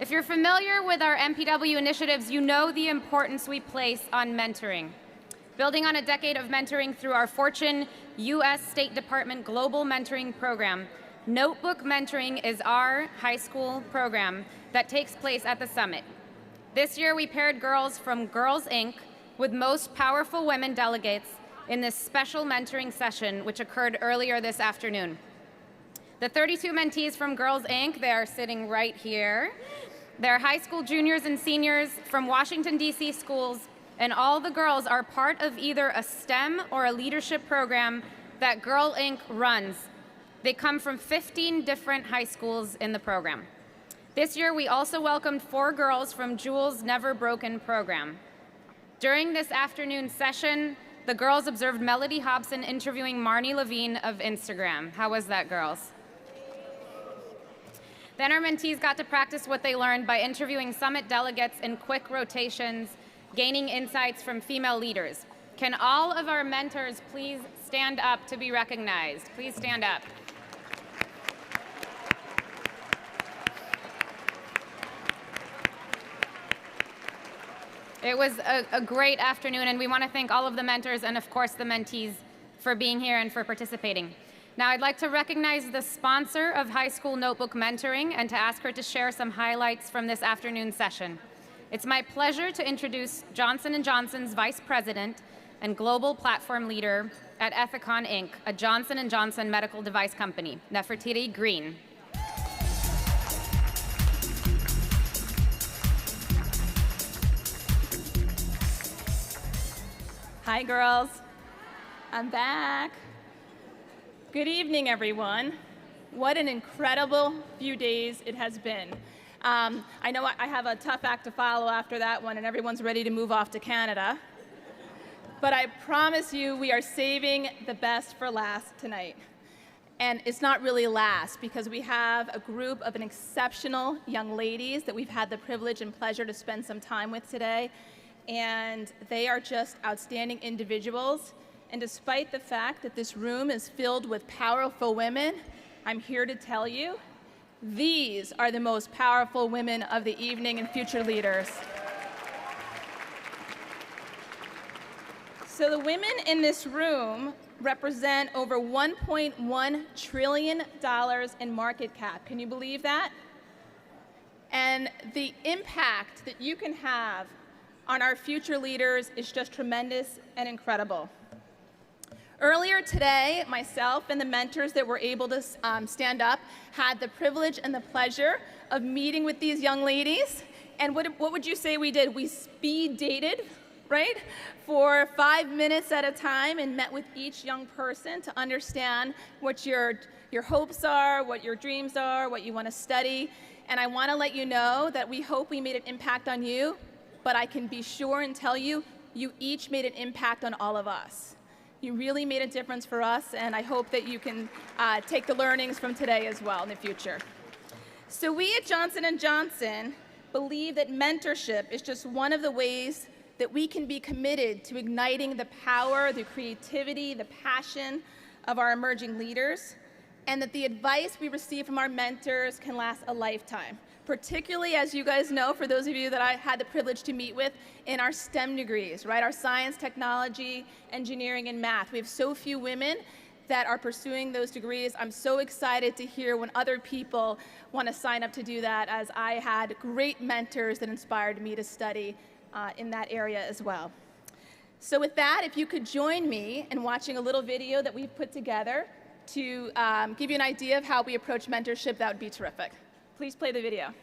If you're familiar with our MPW initiatives, you know the importance we place on mentoring. Building on a decade of mentoring through our Fortune U.S. State Department Global Mentoring Program, Notebook Mentoring is our high school program that takes place at the summit. This year, we paired girls from Girls Inc. with Most Powerful Women delegates in this special mentoring session, which occurred earlier this afternoon. The 32 mentees from Girls Inc., they are sitting right here. They're high school juniors and seniors from Washington, D.C. schools, and all the girls are part of either a STEM or a leadership program that Girl Inc. runs. They come from 15 different high schools in the program. This year, we also welcomed 4 girls from Jules' Never Broken program. During this afternoon session, the girls observed Melody Hobson interviewing Marnie Levine of Instagram. How was that, girls? Then our mentees got to practice what they learned by interviewing summit delegates in quick rotations, gaining insights from female leaders. Can all of our mentors please stand up to be recognized? Please stand up. It was a great afternoon, and we want to thank all of the mentors and, of course, the mentees for being here and for participating. Now, I'd like to recognize the sponsor of High School Notebook Mentoring and to ask her to share some highlights from this afternoon session. It's my pleasure to introduce Johnson & Johnson's Vice President and Global Platform Leader at Ethicon Inc., a Johnson & Johnson medical device company, Nefertiti Green. Hi, girls. I'm back. Good evening, everyone. What an incredible few days it has been. I know I have a tough act to follow after that one, and everyone's ready to move off to Canada. But I promise you, we are saving the best for last tonight. And it's not really last, because we have a group of exceptional young ladies that we've had the privilege and pleasure to spend some time with today. And they are just outstanding individuals. And despite the fact that this room is filled with powerful women, I'm here to tell you, these are the most powerful women of the evening and future leaders. So the women in this room represent over $1.1 trillion in market cap. Can you believe that? And the impact that you can have on our future leaders is just tremendous and incredible. Earlier today, myself and the mentors that were able to stand up had the privilege and the pleasure of meeting with these young ladies. And what would you say we did? We speed dated, right, for 5 minutes at a time and met with each young person to understand what your hopes are, what your dreams are, what you want to study. And I want to let you know that we hope we made an impact on you, but I can be sure and tell you, you each made an impact on all of us. You really made a difference for us, and I hope that you can take the learnings from today as well in the future. So we at Johnson & Johnson believe that mentorship is just one of the ways that we can be committed to igniting the power, the creativity, the passion of our emerging leaders, and that the advice we receive from our mentors can last a lifetime. Particularly, as you guys know, for those of you that I had the privilege to meet with, in our STEM degrees, right? Our science, technology, engineering, and math. We have so few women that are pursuing those degrees. I'm so excited to hear when other people want to sign up to do that, as I had great mentors that inspired me to study in that area as well. So with that, if you could join me in watching a little video that we've put together to give you an idea of how we approach mentorship, that would be terrific. Please play the video.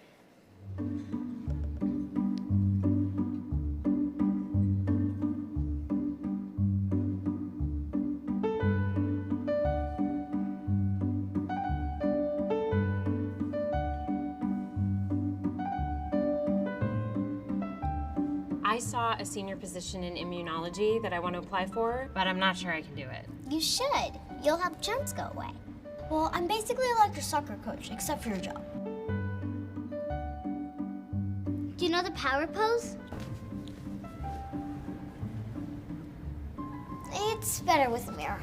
I saw a senior position in immunology that I want to apply for, but I'm not sure I can do it. You should. You'll help germs go away. Well, I'm basically like your soccer coach, except for your job. Do you know the power pose? It's better with a mirror.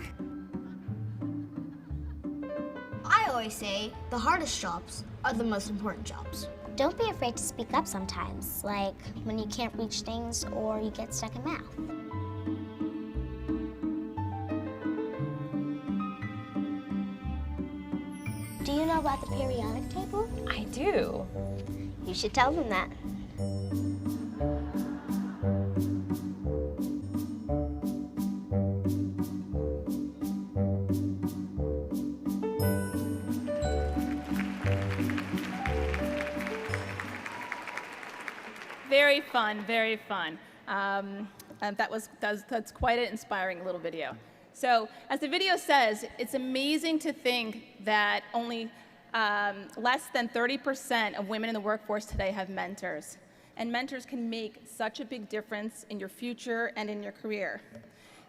I always say the hardest jobs are the most important jobs. Don't be afraid to speak up sometimes, like when you can't reach things or you get stuck in math. Do you know about the periodic table? I do. You should tell them that. Very fun, very fun. And that's quite an inspiring little video. So, as the video says, it's amazing to think that only less than 30% of women in the workforce today have mentors. And mentors can make such a big difference in your future and in your career.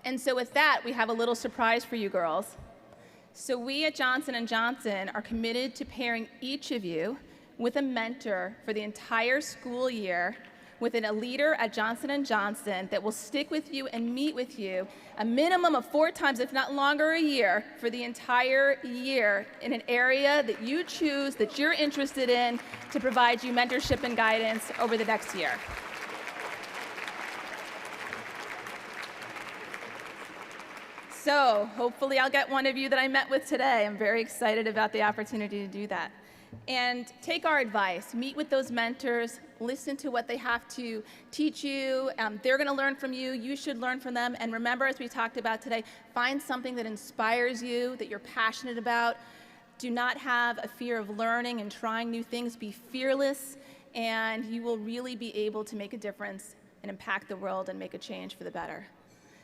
And so with that, we have a little surprise for you girls. So we at Johnson & Johnson are committed to pairing each of you with a mentor for the entire school year, with a leader at Johnson & Johnson that will stick with you and meet with you a minimum of 4 times, if not longer, a year for the entire year in an area that you choose, that you're interested in, to provide you mentorship and guidance over the next year. So hopefully I'll get one of you that I met with today. I'm very excited about the opportunity to do that. And take our advice, meet with those mentors, listen to what they have to teach you. They're going to learn from you, you should learn from them. And remember, as we talked about today, find something that inspires you, that you're passionate about. Do not have a fear of learning and trying new things. Be fearless, and you will really be able to make a difference and impact the world and make a change for the better.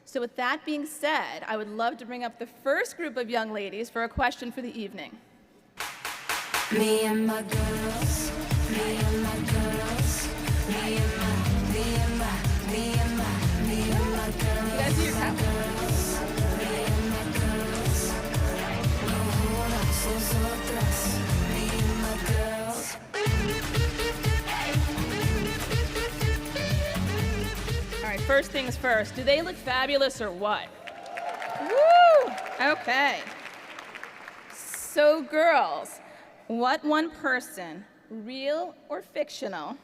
So with that being said, I would love to bring up the first group of young ladies for a question for the evening. Me and my girls, me and my girls, me and my, me and my, me and my, me and my girls. You guys do your count. Me and my girls. No jodas, nosotras, me and my girls. All right, first things first. Do they look fabulous or what? Woo! Okay. So girls, what one person, real or fictional,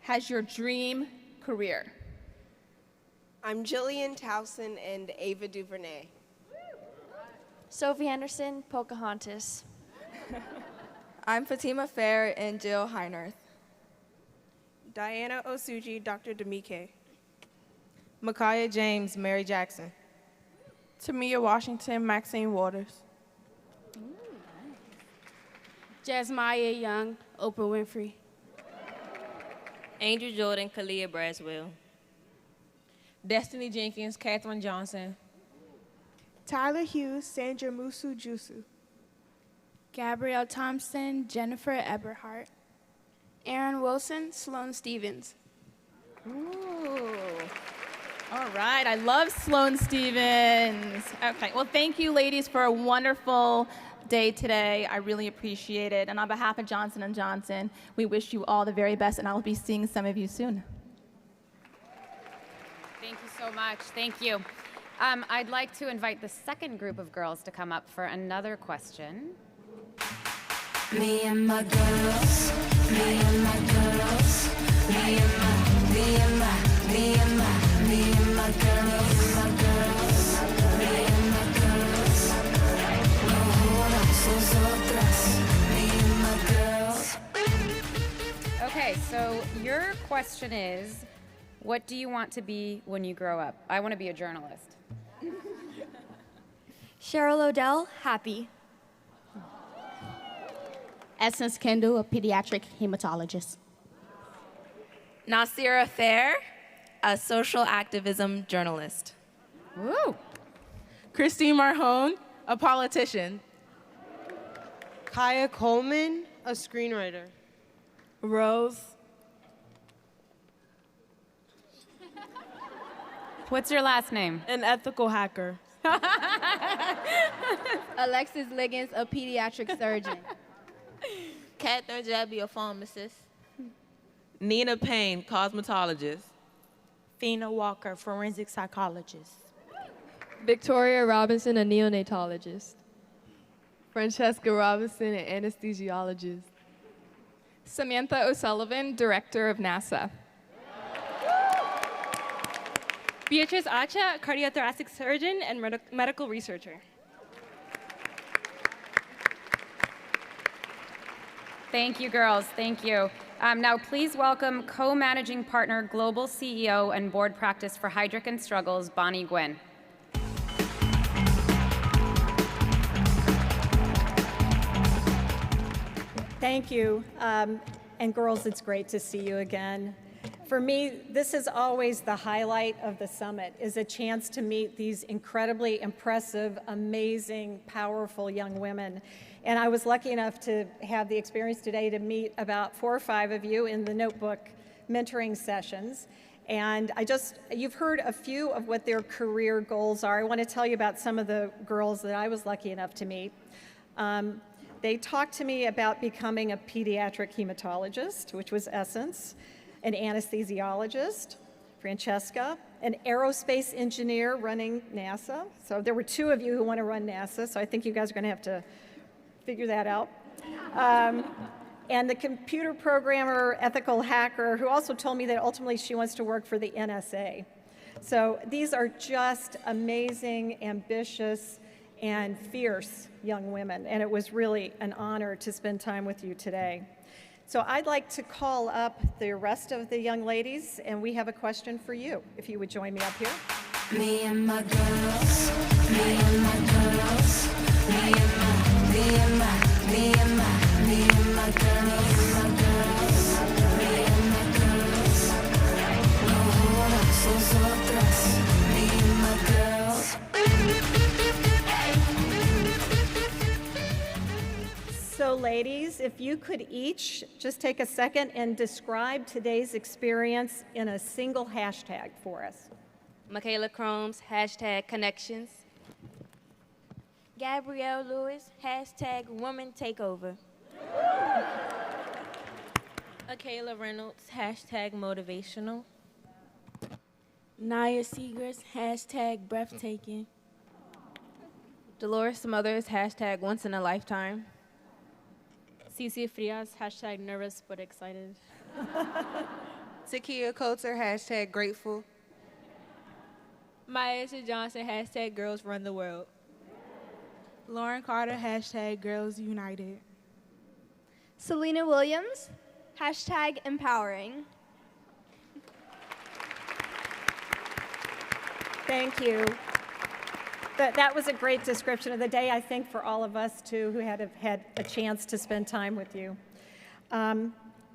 has your dream career? I'm Jillian Towson and Ava DuVernay. Sophie Henderson, Pocahontas. I'm Fatima Fair and Jill Heinert. Diana Osuji, Dr. Demike. Micaiah James, Mary Jackson. Tamia Washington, Maxine Waters. Jasmaya Young, Oprah Winfrey. Angel Jordan, Kalia Braswell. Destiny Jenkins, Katherine Johnson. Tyler Hughes, Sandra Musu Jusu. Gabrielle Thompson, Jennifer Eberhardt. Aaron Wilson, Sloane Stevens. Ooh. All right, I love Sloane Stevens. Okay, well, thank you, ladies, for a wonderful day today. I really appreciate it. And on behalf of Johnson & Johnson, we wish you all the very best, and I'll be seeing some of you soon. Thank you so much. Thank you. I'd like to invite the second group of girls to come up for another question. Me and my girls, me and my girls, me and my, me and my, me and my, me and my girls, my girls, me and my girls. No jodas, nosotras, me and my girls. Okay, so your question is, what do you want to be when you grow up? I want to be a journalist. Cheryl Odell, Happy. Essence Kendall, a pediatric hematologist. Nasira Fair, a social activism journalist. Woo! Christine Marhone, a politician. Kaya Coleman, a screenwriter. Rose. What's your last name? An ethical hacker. Alexis Liggins, a pediatric surgeon. Catherine Jabby, a pharmacist. Nina Payne, cosmetologist. Fina Walker, forensic psychologist. Victoria Robinson, a neonatologist. Francesca Robinson, an anesthesiologist. Samantha O'Sullivan, Director of NASA. Beatrice Acha, cardiothoracic surgeon and medical researcher. Thank you, girls. Thank you. Now, please welcome co-managing partner, global CEO, and board practice for Heidrick & Struggles, Bonnie Gwynn. Thank you. And girls, it's great to see you again. For me, this is always the highlight of the summit, is a chance to meet these incredibly impressive, amazing, powerful young women. And I was lucky enough to have the experience today to meet about 4 or 5 of you in the Notebook mentoring sessions. And you've heard a few of what their career goals are. I want to tell you about some of the girls that I was lucky enough to meet. They talked to me about becoming a pediatric hematologist, which was Essence, an anesthesiologist, Francesca, an aerospace engineer running NASA. So there were 2 of you who want to run NASA, so I think you guys are going to have to figure that out. And the computer programmer, ethical hacker, who also told me that ultimately she wants to work for the NSA. So these are just amazing, ambitious, and fierce young women, and it was really an honor to spend time with you today. So I'd like to call up the rest of the young ladies, and we have a question for you, if you would join me up here. Me and my girls, me and my girls, me and my, me and my, me and my, me and my girls, my girls, me and my girls. No jodas, nosotras, me and my girls. So ladies, if you could each just take a second and describe today's experience in a single hashtag for us. Michaela Cromes, #connections. Gabrielle Lewis, #woman takeover. Akayla Reynolds, #motivational. Naya Seegers, #breathtaking. Dolores Smothers, #once in a lifetime. Cece Frias, #nervous but excited. Takia Coulter, #grateful. Maya Johnson, #girls run the world. Lauren Carter, #girls united. Selena Williams, #empowering. Thank you. That was a great description of the day, I think, for all of us, too, who had a chance to spend time with you.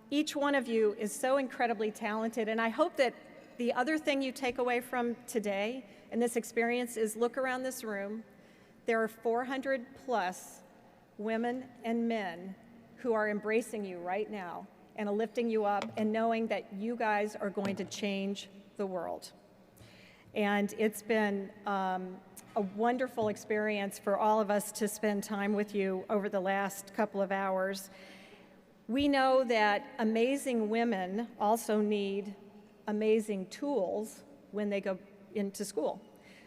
Each one of you is so incredibly talented, and I hope that the other thing you take away from today and this experience is look around this room. There are 400 plus women and men who are embracing you right now and are lifting you up and knowing that you guys are going to change the world. And it's been a wonderful experience for all of us to spend time with you over the last couple of hours. We know that amazing women also need amazing tools when they go into school.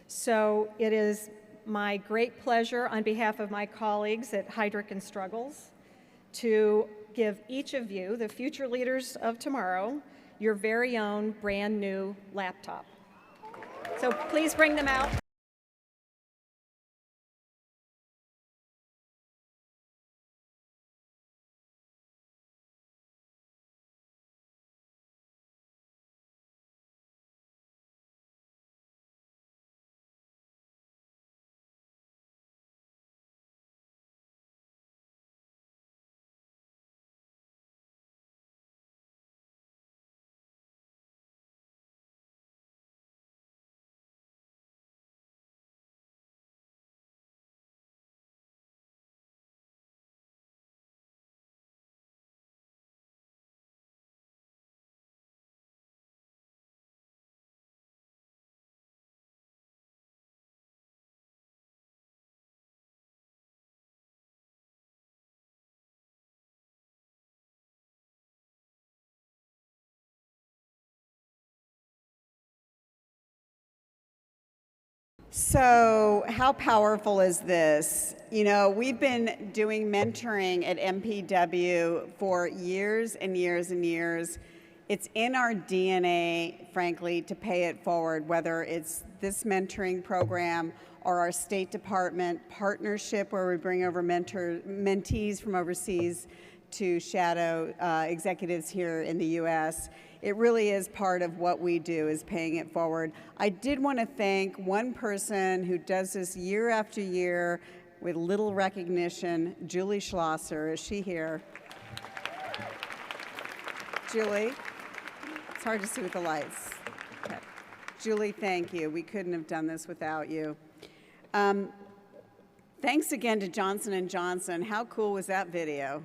So it is my great pleasure on behalf of my colleagues at Heidrick & Struggles to give each of you, the future leaders of tomorrow, your very own brand new laptop. So please bring them out. So how powerful is this? You know, we've been doing mentoring at MPW for years and years and years. It's in our DNA, frankly, to pay it forward, whether it's this mentoring program or our State Department partnership where we bring over mentees from overseas to shadow executives here in the U.S. It really is part of what we do, is paying it forward. I did want to thank one person who does this year after year with little recognition, Julie Schlosser. Is she here? Julie? It's hard to see with the lights. Okay. Julie, thank you. We couldn't have done this without you. Thanks again to Johnson & Johnson. How cool was that video?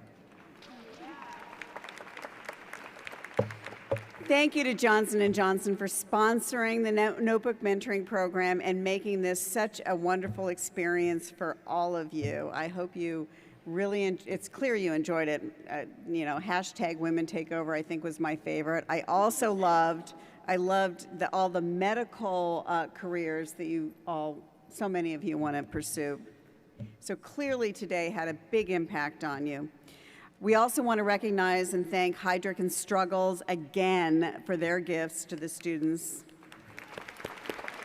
Thank you to Johnson & Johnson for sponsoring the Notebook Mentoring Program and making this such a wonderful experience for all of you. I hope you really, it's clear you enjoyed it. You know, hashtag Women Take Over, I think, was my favorite. I also loved all the medical careers that you all, so many of you want to pursue. So clearly today had a big impact on you. We also want to recognize and thank Heidrick and Struggles again for their gifts to the students.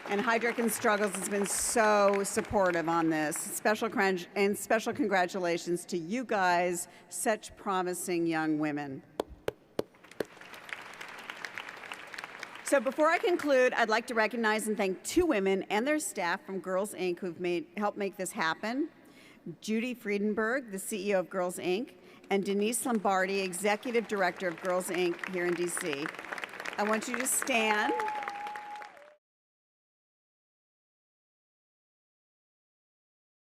And Heidrick and Struggles has been so supportive on this. Special congratulations to you guys, such promising young women. So before I conclude, I'd like to recognize and thank two women and their staff from Girls Inc. who've helped make this happen. Judy Friedenberg, the CEO of Girls Inc., and Denise Lombardi, Executive Director of Girls Inc. here in DC. I want you to stand.